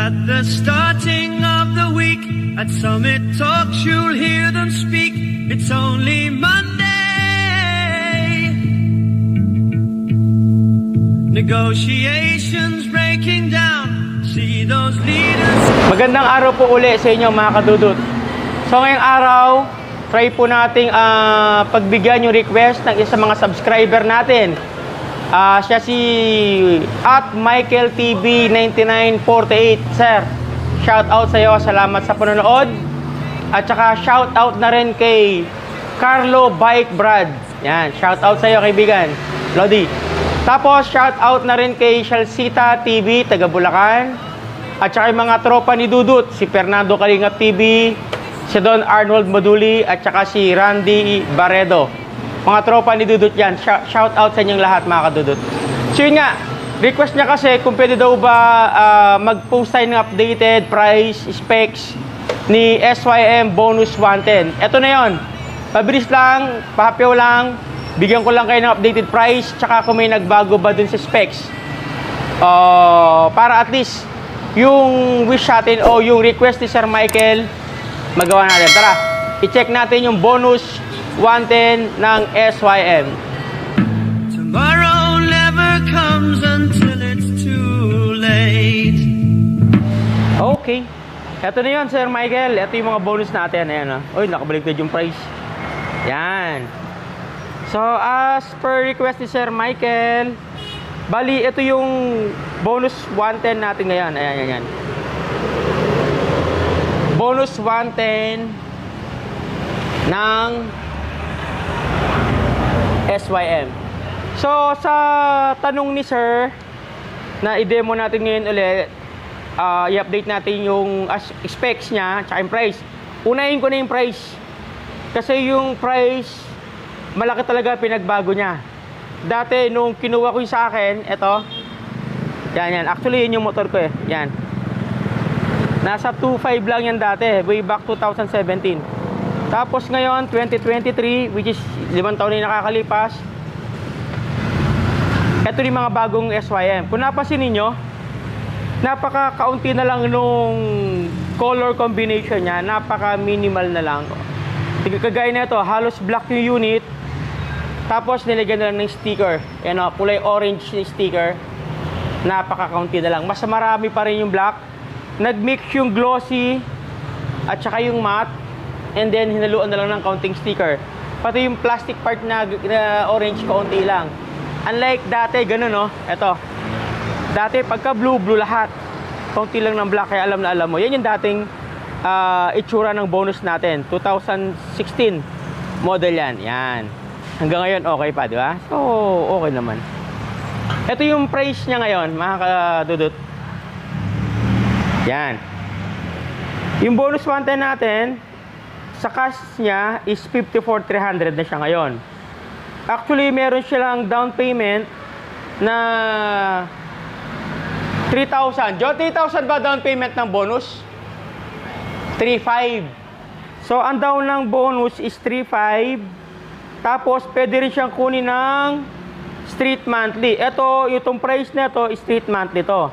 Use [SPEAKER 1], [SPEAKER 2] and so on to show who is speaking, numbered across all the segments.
[SPEAKER 1] At the starting of the week, at Summit Talks you'll hear them speak. It's only Monday. Negotiations breaking down. See those leaders.
[SPEAKER 2] Magandang araw po uli sa inyo mga kadudot. So ngayong araw, try po nating pagbigyan yung request ng isang mga subscriber natin. Siya si @MichaelTV9948. Sir, shout out sa iyo. Salamat sa panonood. At saka shout out na rin kay Carlo Bike Brad. Yan, shout out sa iyo kaibigan. Lodi. Tapos shout out na rin kay Shalsita TV, taga Bulacan. At saka yung mga tropa ni Dudut, si Fernando Kalingap TV, si Don Arnold Moduli, at saka si Randy Barredo. Mga tropa ni Dudut yan. Shout out sa inyong lahat mga kadudut. So yun nga, request niya kasi kung pwede daw ba mag-post tayo ng updated price, specs ni SYM Bonus 110. Ito na yon. Pabilis lang, pahapiw lang, bigyan ko lang kayo ng updated price, tsaka kung may nagbago ba dun sa specs. Para at least yung wish natin o yung request ni Sir Michael, magawa natin. Tara, i-check natin yung bonus 110 ng SYM.
[SPEAKER 1] Tomorrow never comes until it's too late.
[SPEAKER 2] Okay. Ito na yun, Sir Michael. Ito yung mga bonus natin. Ayan, Uy, nakabaligtad yung price. Yan. So, as per request ni Sir Michael, bali, ito yung bonus 110 natin ngayon. Ayan. Bonus 110 ng SYM. So, sa tanong ni Sir, na i-demo natin ngayon ulit, i-update natin yung specs niya, tsaka yung price. Unahin ko na yung price. Kasi yung price, malaki talaga pinagbago niya. Dati, nung kinuha ko yung sa akin, ito, yan. Actually, yun yung motor ko eh. Yan. Nasa 2.5 lang yan dati, way back 2017. Tapos ngayon, 2023, which is 5 taon na nakakalipas, ito yung mga bagong SYM. Kung napansin ninyo, napaka-kaunti na lang nung color combination niya, napaka-minimal na lang. Kagaya na ito, halos black yung unit, tapos nilagyan na lang ng sticker. Yan o, kulay orange yung sticker. Napaka-kaunti na lang. Mas marami pa rin yung black. Nag-mix yung glossy at saka yung matte. And then, hinaluan na lang ng counting sticker. Pati yung plastic part na orange, kaunti lang. Unlike dati, ganun, no? Ito. Dati, pagka blue lahat. Kaunti lang ng black, kaya alam na alam mo. Yan yung dating itsura ng bonus natin. 2016 model yan. Yan. Hanggang ngayon, okay pa, di ba? So, okay naman. Ito yung price niya ngayon, mga kadudut. Yan. Yung bonus 110 natin, sa cash niya is 54,300 na siya ngayon. Actually, meron silang down payment na 3,000. Jo, 3,000 ba down payment ng bonus? 3,500. So, ang down ng bonus is 3,500. Tapos, pwede rin siyang kunin ng street monthly. Ito, itong price na ito, street monthly to.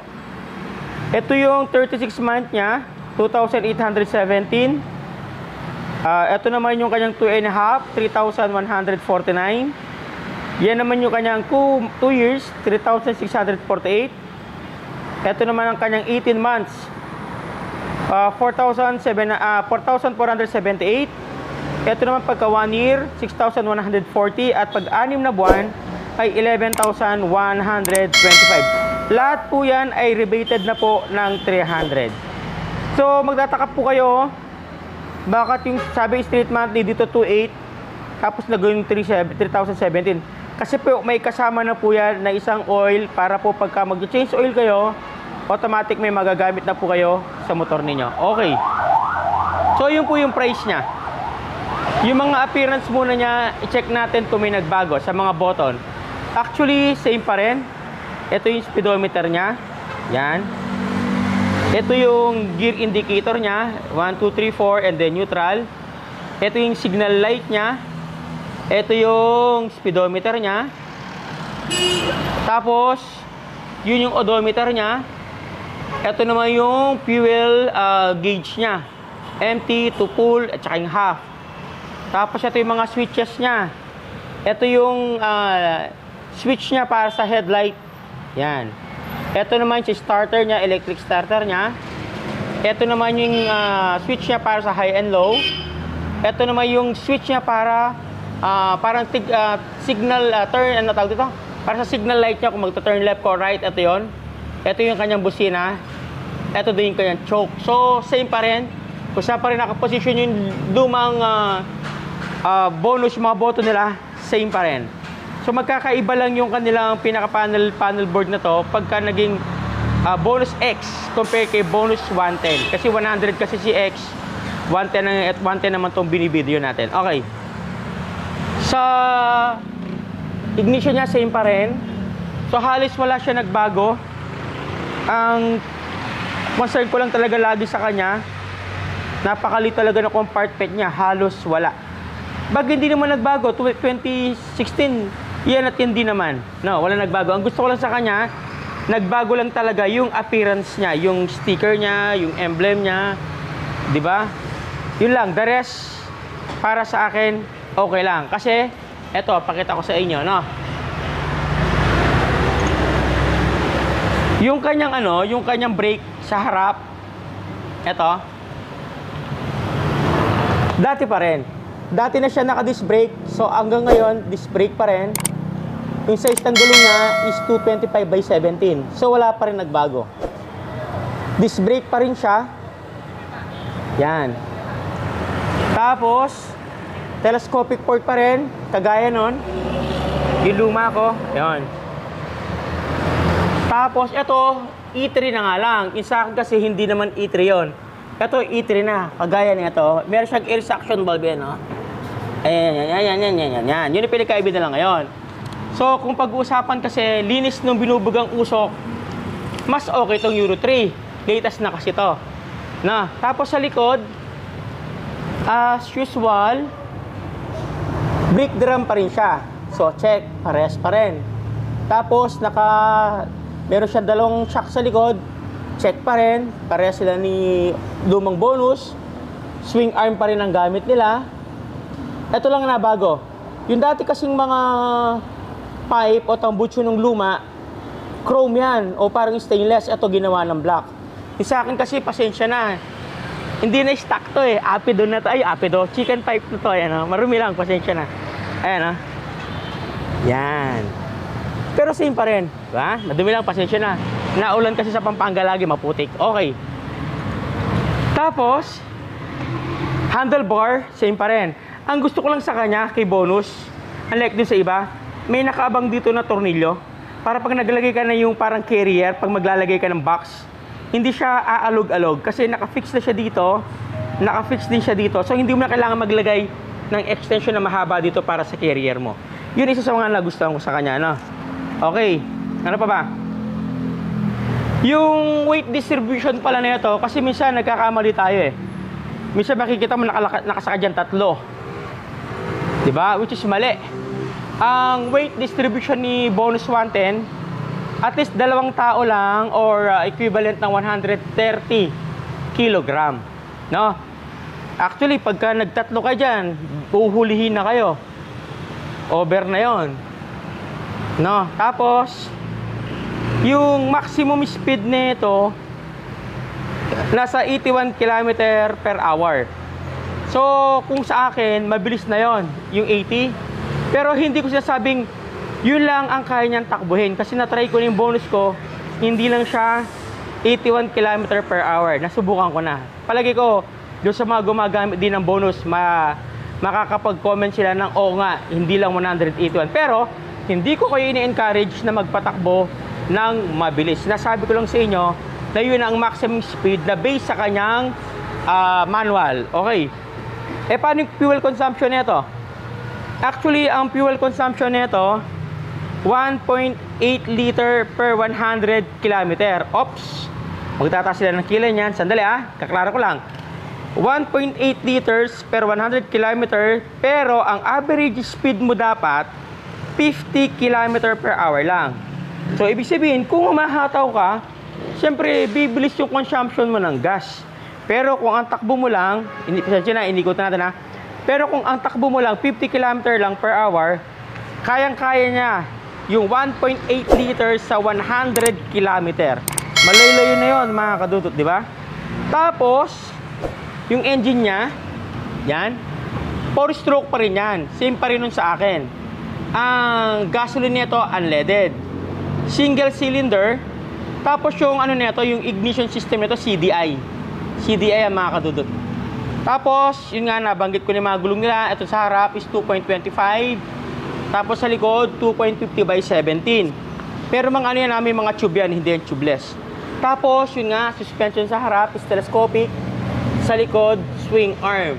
[SPEAKER 2] Ito yung 36 month niya, 2,817. Ito naman yung kanyang 2.5, 3,149. Yan naman yung kanyang 2 years, 3,648. Ito naman ang kanyang 18 months, 4,478. Ito naman pagka 1 year, 6,140. At pag 6 na buwan, ay 11,125. Lahat po yan ay rebated na po ng 300. So, magtataka po kayo, bakit yung sabi street monthly dito 2.8 tapos nagawin 3,017? Kasi po may kasama na po yan na isang oil para po pagka mag-change oil kayo, automatic may magagamit na po kayo sa motor ninyo. Okay. So yun po yung price niya. Yung mga appearance muna niya, i-check natin kung may nagbago sa mga button. Actually, same pa rin. Ito yung speedometer niya. Yan. Ito yung gear indicator niya, 1, 2, 3, 4, and then neutral. Ito yung signal light niya. Ito yung speedometer niya. Tapos, yun yung odometer niya. Ito naman yung fuel gauge niya. Empty to full at saka yung half. Tapos ito yung mga switches niya. Ito yung switch niya para sa headlight. Yan. Ito naman yung starter niya, electric starter niya. Ito naman yung switch niya para sa high and low. Ito naman yung switch niya para parang signal turn, ano tawag dito? Para sa signal light niya kung magto-turn left or right. Ito yon. Ito yung kanyang busina. Ito din yung kanyang choke. So, same pa rin. Kung saan pa rin nakaposition yung lumang bonus, mga boto nila, same pa rin. So, magkakaiba lang yung kanilang pinaka-panel board na to pagka naging bonus X compare kay bonus 110. Kasi 100 kasi si X, 110 at 110 naman itong binibideo natin. Okay. Sa ignition niya, same pa rin. So, halos wala siya nagbago. Ang concern ko lang talaga lagi sa kanya, napakaliit talaga na compartment niya, halos wala. Bagay hindi naman nagbago, 2016, yan at hindi naman. No, wala nagbago. Ang gusto ko lang sa kanya, nagbago lang talaga yung appearance niya, yung sticker niya, yung emblem niya, di ba? Yun lang, the rest, para sa akin, okay lang. Kasi, eto, pakita ko sa inyo, no? Yung kanyang yung kanyang brake sa harap, eto, dati pa rin. Dati na siya naka-disc brake, so hanggang ngayon, disc brake pa rin. Yung size ng gulong niya is 225/17. So wala pa rin nagbago. Disc brake pa rin siya. Yan. Tapos, telescopic port pa rin, kagaya nun. Yung luma ko, yan. Tapos, ito, E3 na nga lang. Yung sa akin kasi hindi naman E3 yon. Ito, E3 na. Kagaya nito. Meron siyang air suction valve yan, no? Ayan. Yun yung pinakaiba na lang ngayon. So, kung pag-uusapan kasi, linis nung binubugang usok, mas okay itong Euro 3. Latest na kasi ito. Na, tapos sa likod, as usual, brake drum pa rin siya. So, check. Parehas pa rin. Tapos, meron siya dalawang shock sa likod. Check pa rin. Parehas sila ni lumang bonus. Swing arm pa rin ang gamit nila. Ito lang na bago. Yung dati kasing mga pipe o tambucho ng luma, chrome yan o parang stainless. Ito ginawa ng black. Yung sa akin kasi, pasensya na. Hindi na stock to eh. Apido na to. Ay, apido. Chicken pipe na to. Ayan, marumi lang. Pasensya na. Ayan, yan. Pero same pa rin. Diba? Madumi lang. Pasensya na. Naulan kasi sa Pampanga lagi. Maputik. Okay. Tapos, handlebar, same pa rin. Ang gusto ko lang sa kanya, kay bonus, unlike din sa iba, may nakaabang dito na tornilyo. Para pag naglagay ka na yung parang carrier, pag maglalagay ka ng box, hindi siya aalog-alog. Kasi nakafix na siya dito, nakafix din siya dito. So, hindi mo na kailangan maglagay ng extension na mahaba dito para sa carrier mo. Yun isa sa mga nagustuhan ko sa kanya, no? Okay. Ano pa ba? Yung weight distribution pala na ito, kasi minsan nagkakamali tayo eh. Minsan makikita mo nakasaka dyan 3. Diba? Which is mali. Ang weight distribution ni bonus 110, at least 2 tao lang or equivalent ng 130 kilogram. No? Actually, pagka nagtatlo ka dyan, uhulihin na kayo. Over na yon. No? Tapos, yung maximum speed nito nasa 81 km per hour. So, kung sa akin, mabilis na yon, yung 80. Pero hindi ko sinasabing yun lang ang kaya niyang takbuhin. Kasi na-try ko yung bonus ko, hindi lang siya 81 km per hour. Nasubukan ko na. Palagi ko, doon sa mga gumagamit din ng bonus, makakapag-comment sila ng, oo nga, hindi lang 181. Pero, hindi ko kayo ini-encourage na magpatakbo ng mabilis. Nasabi ko lang sa inyo na yun ang maximum speed na based sa kanyang manual. Okay. Paano yung fuel consumption nito? Actually, ang fuel consumption nito 1.8 liter per 100 km. Oops! Magtataas sila ng kilo niyan. Sandali kaklaro ko lang. 1.8 liters per 100 km, pero ang average speed mo dapat 50 km per hour lang. So, ibig sabihin, kung humahataw ka, siyempre, bibilis yung consumption mo ng gas. Pero kung ang takbo mo lang, inikot natin ha. Pero kung ang takbo mo lang, 50 km lang per hour, kayang-kaya niya yung 1.8 liters sa 100 km. Malayo-layo na yun, mga kadudot, di ba? Tapos, yung engine niya, yan, 4-stroke pa rin yan. Same pa rin nun sa akin. Ang gasoline nito, unleaded. Single cylinder. Tapos yung ano nito, yung ignition system nito, CDI. CDI ang mga kadudot. Tapos, yun nga, nabanggit ko na yung mga gulong nila. Ito sa harap is 2.25. Tapos sa likod, 2.50/17. Pero mga ano yan, may mga tube yan, hindi yan tubeless. Tapos, yun nga, suspension sa harap is telescopic. Sa likod, swing arm.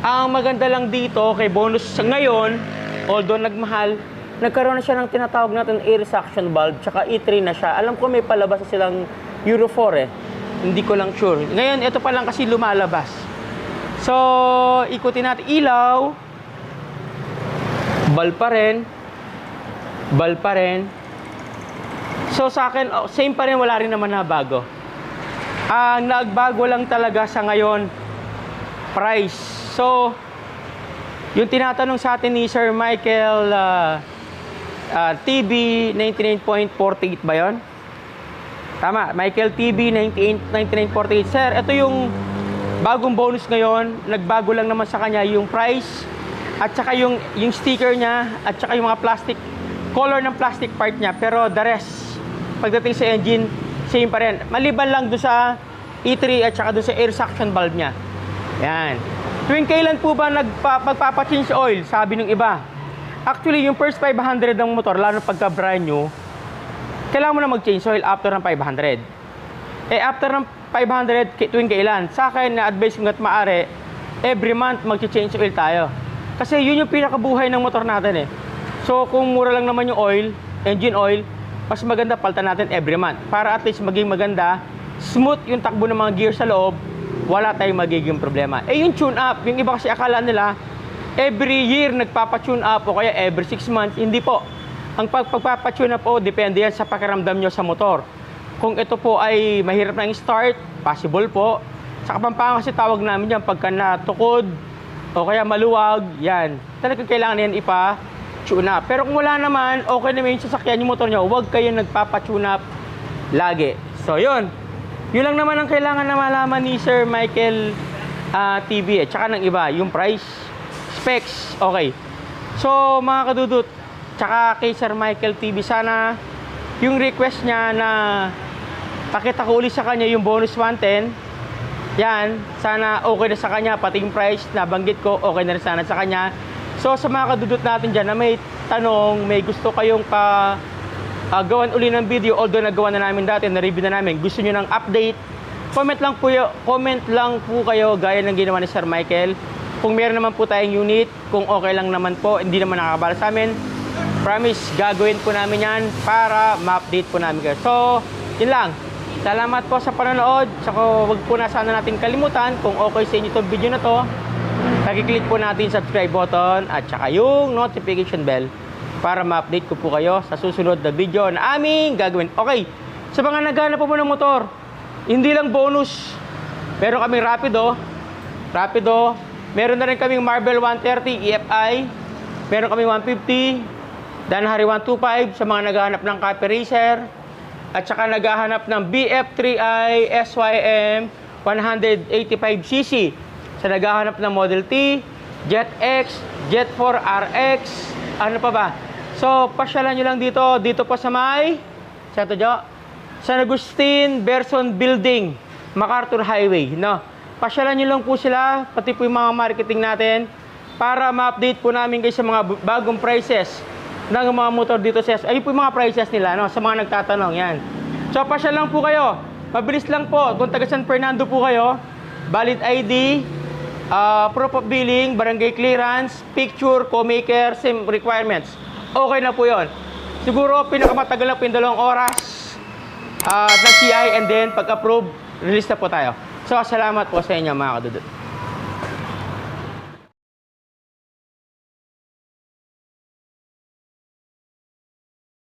[SPEAKER 2] Ang maganda lang dito, kay bonus sa ngayon, although nagmahal, nagkaroon na siya ng tinatawag natin air suction valve, tsaka E3 na siya. Alam ko may palabas na silang Euro 4 eh. Hindi ko lang sure. Ngayon, ito pa lang kasi lumalabas. So, ikutin natin. Ilaw. Bulb pa rin. Bulb pa rin. So, sa akin, same pa rin. Wala rin naman na bago. Ang nagbago lang talaga sa ngayon, price. So, yung tinatanong sa atin ni Sir Michael TB 99.48 ba yun? Tama, Michael TB 99.48. Sir, ito yung bagong bonus ngayon. Nagbago lang naman sa kanya yung price at saka yung sticker niya at saka yung mga plastic color ng plastic part niya. Pero the rest, pagdating sa engine, same pa rin. Maliban lang doon sa E3 at saka doon sa air suction valve niya. Yan. Tuwing kailan po ba magpapa-change oil? Sabi ng iba. Actually, yung first 500 ng motor, lalo pagka brand new, kailangan mo na mag-change oil after ng 500. Eh, after ng 500, tuwing kailan? Sa akin, na-advise ko nga't maaari, every month mag-change oil tayo. Kasi yun yung pinakabuhay ng motor natin eh. So, kung mura lang naman yung oil, engine oil, mas maganda palitan natin every month. Para at least maging maganda, smooth yung takbo ng mga gear sa loob, wala tayong magiging problema. Eh, yung tune-up, yung iba kasi akala nila, every year nagpapa-tune up o kaya every 6 months. Hindi po. Ang pagpapa-tune up po, depende yan sa pakiramdam nyo sa motor. Kung ito po ay mahirap na yung start, possible po. Sa Kapampangan kasi tawag namin yan pagka natukod o kaya maluwag, yan. Talagang kailangan yan ipa-tune up. Pero kung wala naman, okay naman yung sasakyan yung motor nyo, huwag kayo nagpapa-tune up lagi. So, yun. Yun lang naman ang kailangan na malaman ni Sir Michael TV at saka ng iba, yung price, specs, okay. So, mga kadudot, tsaka kay Sir Michael TV, sana yung request niya na pakita ko ulit sa kanya yung bonus 110, yan, sana okay na sa kanya, pati yung price na banggit ko, okay na rin sana sa kanya. So, sa mga kadudot natin dyan na may tanong, may gusto kayong gawan uli ng video, although nagawa na namin dati, na-review na namin, gusto nyo ng update, comment lang po kayo gaya ng ginawa ni Sir Michael. Kung meron naman po tayong unit, kung okay lang naman po, hindi naman nakakabala sa amin, promise, gagawin po namin yan para ma-update po namin kayo. So, yun lang. Salamat po sa panonood. Saka wag po na sana natin kalimutan, kung okay sa inyo itong video na to, pag-click po natin subscribe button at saka yung notification bell para ma-update ko po kayo sa susunod na video na aming gagawin. Okay, sa mga naghahanap po ng motor, hindi lang bonus. Meron kaming Rapido. Meron na rin kaming Marvel 130 EFI. Meron kaming 150. Danhari 125 sa mga naghahanap ng Copy Racer. At saka naghahanap ng BF3i SYM 185cc. Sa naghahanap ng Model T, Jet X, Jet 4 RX, ano pa ba? So, pasyalan nyo lang dito po sa San Agustin Berson Building, MacArthur Highway, no? Pasyalan nyo lang po sila, pati po yung mga marketing natin, para ma-update po namin kayo sa mga bagong prices ng mga motor dito sa ayun po yung mga prices nila, no? Sa mga nagtatanong, yan. So, pasyal lang po kayo. Mabilis lang po. Kung taga San Fernando po kayo, valid ID, proof of billing, barangay clearance, picture, co-maker, same requirements. Okay na po yon. Siguro pinakamatagal na po yung 2 oras na CI, and then pag-approve, release na po tayo. So, salamat po sa inyo mga kadudot.